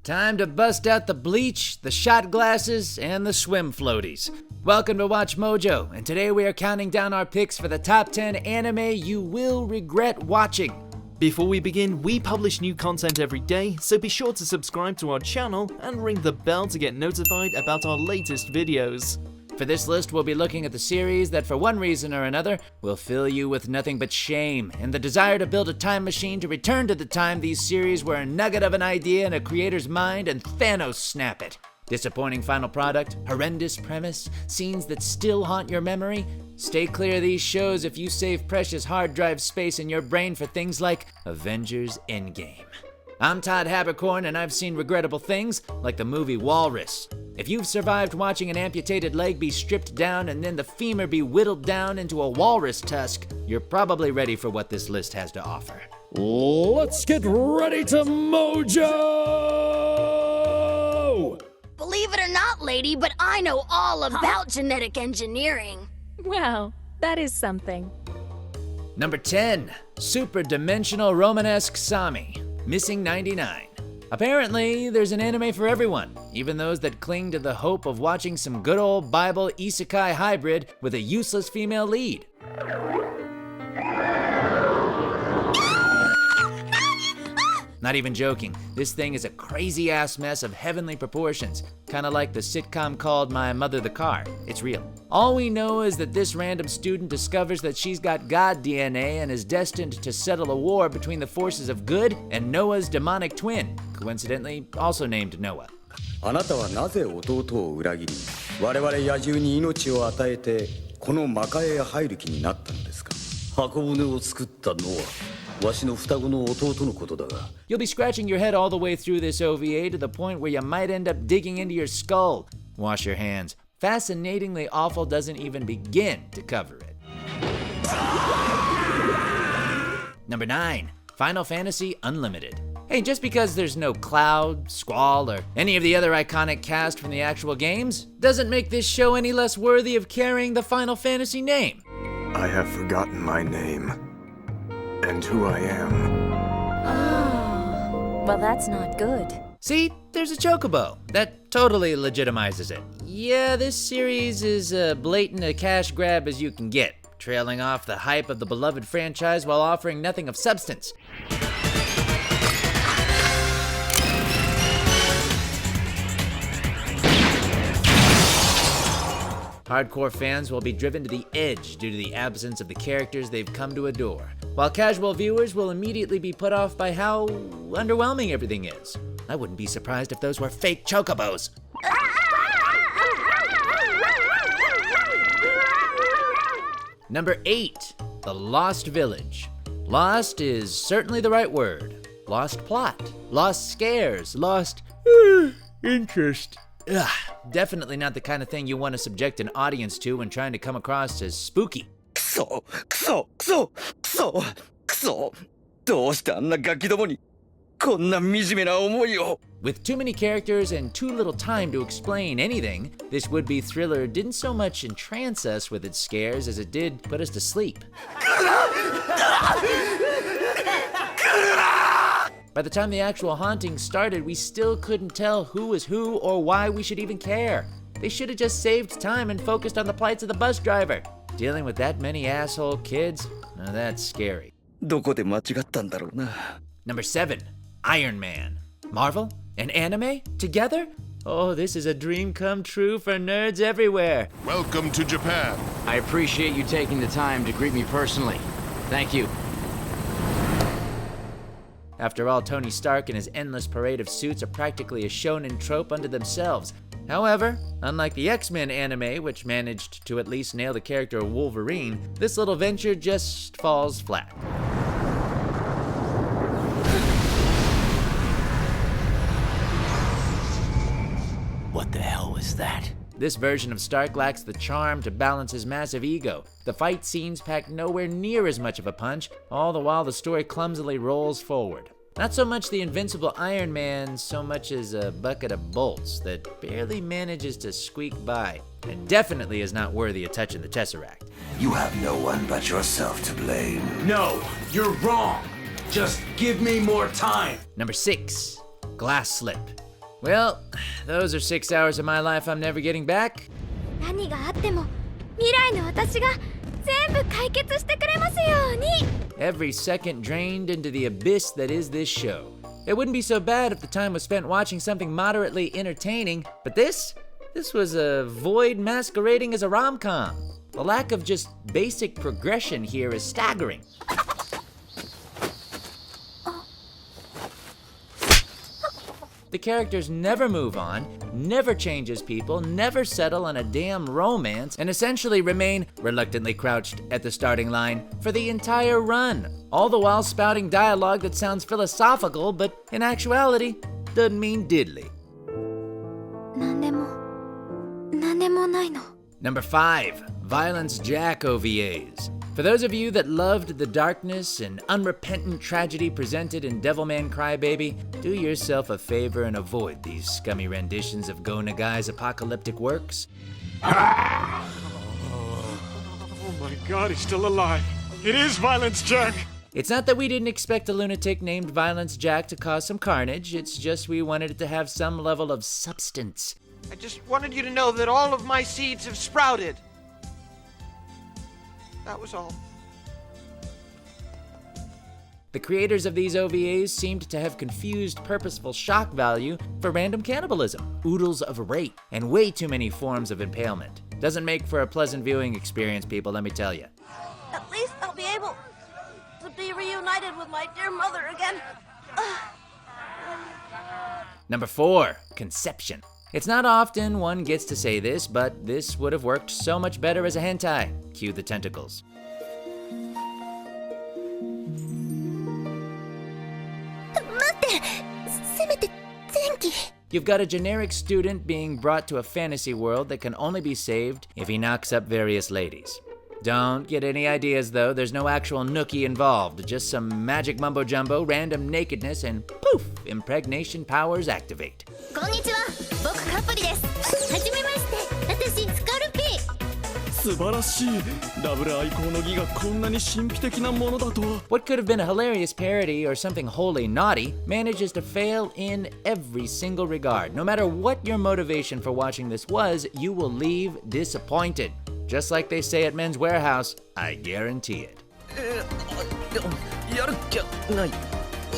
Time to bust out the bleach, the shot glasses, and the swim floaties. Welcome to Watch Mojo, and today we are counting down our picks for the top 10 anime you will regret watching. Before we begin, we publish new content every day, so be sure to subscribe to our channel and ring the bell to get notified about our latest videos. For this list, we'll be looking at the series that for one reason or another will fill you with nothing but shame and the desire to build a time machine to return to the time these series were a nugget of an idea in a creator's mind and Thanos snap it. Disappointing final product, horrendous premise, scenes that still haunt your memory? Stay clear of these shows if you save precious hard drive space in your brain for things like Avengers Endgame. I'm Todd Haberkorn, and I've seen regrettable things like the movie Walrus. If you've survived watching an amputated leg be stripped down and then the femur be whittled down into a walrus tusk, you're probably ready for what this list has to offer. Let's get ready to Mojo! Believe it or not, lady, but I know all about genetic engineering. Well, that is something. Number 10, Superdimensional Romanesque Samy, Missing 99. Apparently, there's an anime for everyone, even those that cling to the hope of watching some good old Bible isekai hybrid with a useless female lead. Not even joking, this thing is a crazy-ass mess of heavenly proportions, kinda like the sitcom called My Mother the Car. It's real. All we know is that this random student discovers that she's got God DNA and is destined to settle a war between the forces of good and Noah's demonic twin, coincidentally also named Noah. あなたはなぜ弟を裏切り、我々野獣に命を与えてこの魔界へ入る気になったのですか。箱舟を作ったのはわしの双子の弟のことだが。 You'll be scratching your head all the way through this OVA to the point where you might end up digging into your skull. Wash your hands. Fascinatingly awful doesn't even begin to cover it. Number 9, Final Fantasy Unlimited. Hey, just because there's no Cloud, Squall, or any of the other iconic cast from the actual games, doesn't make this show any less worthy of carrying the Final Fantasy name. I have forgotten my name and who I am. Oh, well, that's not good. See, there's a chocobo. That totally legitimizes it. Yeah, this series is blatant a cash grab as you can get, trailing off the hype of the beloved franchise while offering nothing of substance. Hardcore fans will be driven to the edge due to the absence of the characters they've come to adore, while casual viewers will immediately be put off by how underwhelming everything is. I wouldn't be surprised if those were fake chocobos. Number 8, The Lost Village. Lost is certainly the right word. Lost plot, lost scares, lost interest. Ugh, definitely not the kind of thing you want to subject an audience to when trying to come across as spooky. くそくそくそくそくそどうしてあんなガキどもにこんな惨めな思いを。 With too many characters and too little time to explain anything, this would-be thriller didn't so much entrance us with its scares as it did put us to sleep. By the time the actual haunting started, we still couldn't tell who was who or why we should even care. They should have just saved time and focused on the plights of the bus driver. Dealing with that many asshole kids? Now that's scary. どこで間違ったんだろうな。 Number 7, Iron Man. Marvel and anime together? Oh, this is a dream come true for nerds everywhere. Welcome to Japan. I appreciate you taking the time to greet me personally. Thank you. After all, Tony Stark and his endless parade of suits are practically a shonen trope unto themselves. However, unlike the X-Men anime, which managed to at least nail the character of Wolverine, this little venture just falls flat. What the hell was that? This version of Stark lacks the charm to balance his massive ego. The fight scenes pack nowhere near as much of a punch, all the while the story clumsily rolls forward. Not so much the invincible Iron Man, so much as a bucket of bolts that barely manages to squeak by, and definitely is not worthy of touching the Tesseract. You have no one but yourself to blame. No, you're wrong. Just give me more time. Number 6, Glasslip. Well, those are 6 hours of my life I'm never getting back. 何があっても未来の私が全部解決してくれますように。 Every second drained into the abyss that is this show. It wouldn't be so bad if the time was spent watching something moderately entertaining, but this was a void masquerading as a rom-com. The lack of just basic progression here is staggering. The characters never move on, never change as people, never settle on a damn romance, and essentially remain reluctantly crouched at the starting line for the entire run, all the while spouting dialogue that sounds philosophical, but in actuality, doesn't mean diddly. 何でもないの。 Number 5, Violence Jack OVAs. For those of you that loved the darkness and unrepentant tragedy presented in Devilman Crybaby, do yourself a favor and avoid these scummy renditions of Go Nagai's apocalyptic works. Oh my god, he's still alive. It is Violence Jack. It's not that we didn't expect a lunatic named Violence Jack to cause some carnage, it's just we wanted it to have some level of substance. I just wanted you to know that all of my seeds have sprouted. That was all. The creators of these OVAs seemed to have confused purposeful shock value for random cannibalism, oodles of rape, and way too many forms of impalement. Doesn't make for a pleasant viewing experience, people, let me tell you. At least I'll be able to be reunited with my dear mother again. Number 4, Conception. It's not often one gets to say this, but this would have worked so much better as a hentai. Cue the tentacles. You've got a generic student being brought to a fantasy world that can only be saved if he knocks up various ladies. Don't get any ideas though, there's no actual nookie involved, just some magic mumbo jumbo, random nakedness, and poof, impregnation powers activate. こんにちは、僕カプリです。はじめまして、私スカルピ。素晴らしい。ダブル愛好の儀がこんなに神秘的なものだとは。What could have been a hilarious parody or something wholly naughty manages to fail in every single regard. No matter what your motivation for watching this was, you will leave disappointed. Just like they say at Men's Warehouse, I guarantee it. やるっきゃない。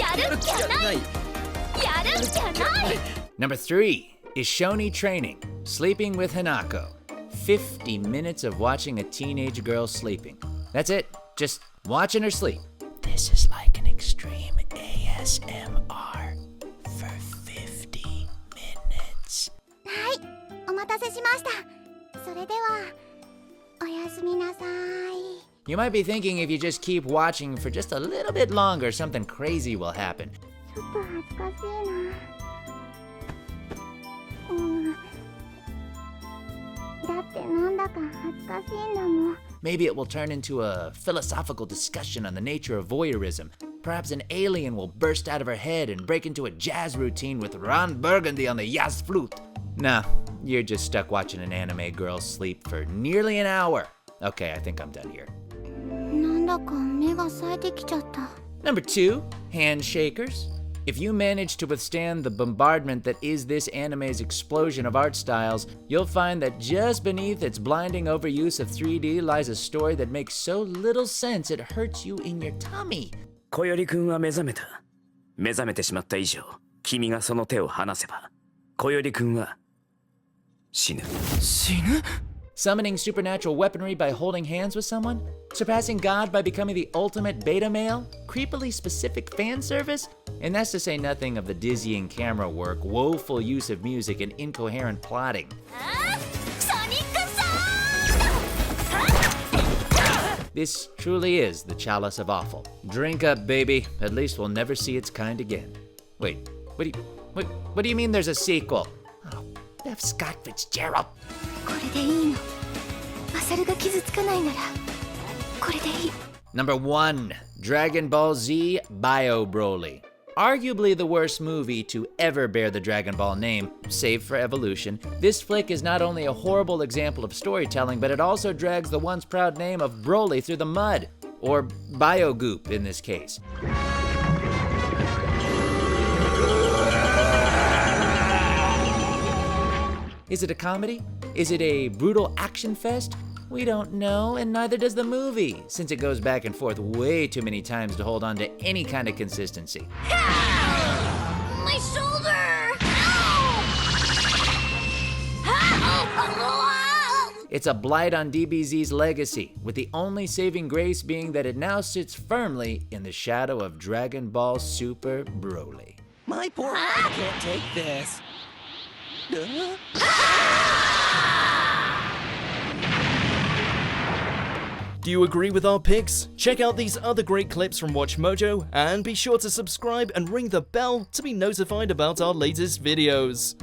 やるっきゃない。やるっきゃない。 Number 3, Isshoni Training Sleeping with Hinako. 50 minutes of watching a teenage girl sleeping. That's it, just watching her sleep. This is like an extreme ASMR for 50 minutes. はい、お待たせしました。それでは、おやすみなさい。 You might be thinking if you just keep watching for just a little bit longer, something crazy will happen. ちょっと恥ずかしいな。だってなんだか恥ずかしいんだもん。 Maybe it will turn into a philosophical discussion on the nature of voyeurism. Perhaps an alien will burst out of her head and break into a jazz routine with Ron Burgundy on the jazz flute. Nah, you're just stuck watching an anime girl sleep for nearly an hour. Okay, I think I'm done here. なんだか目が冴えてきちゃった。 Number 2, Handshakers. If you manage to withstand the bombardment that is this anime's explosion of art styles, you'll find that just beneath its blinding overuse of 3D lies a story that makes so little sense it hurts you in your tummy. 小よりくんは目覚めた。目覚めてしまった以上、君がその手を離せば、小よりくんは死ぬ。死ぬ? Summoning supernatural weaponry by holding hands with someone? Surpassing God by becoming the ultimate beta male? Creepily specific fan service? And that's to say nothing of the dizzying camera work, woeful use of music, and incoherent plotting. This truly is the chalice of awful. Drink up, baby. At least we'll never see its kind again. Wait, what do you mean there's a sequel? Oh, F. Scott Fitzgerald. これでいいの。マサルが傷つかないなら、これでいい。 Number 1, Dragon Ball Z Bio Broly. Arguably the worst movie to ever bear the Dragon Ball name, save for Evolution, this flick is not only a horrible example of storytelling, but it also drags the once proud name of Broly through the mud, or Bio Goop in this case. Is it a comedy? Is it a brutal action fest? We don't know, and neither does the movie, since it goes back and forth way too many times to hold on to any kind of consistency. My shoulder! Ow! It's a blight on DBZ's legacy, with the only saving grace being that it now sits firmly in the shadow of Dragon Ball Super Broly. My poor heart can't take this. Do you agree with our picks? Check out these other great clips from WatchMojo, and be sure to subscribe and ring the bell to be notified about our latest videos.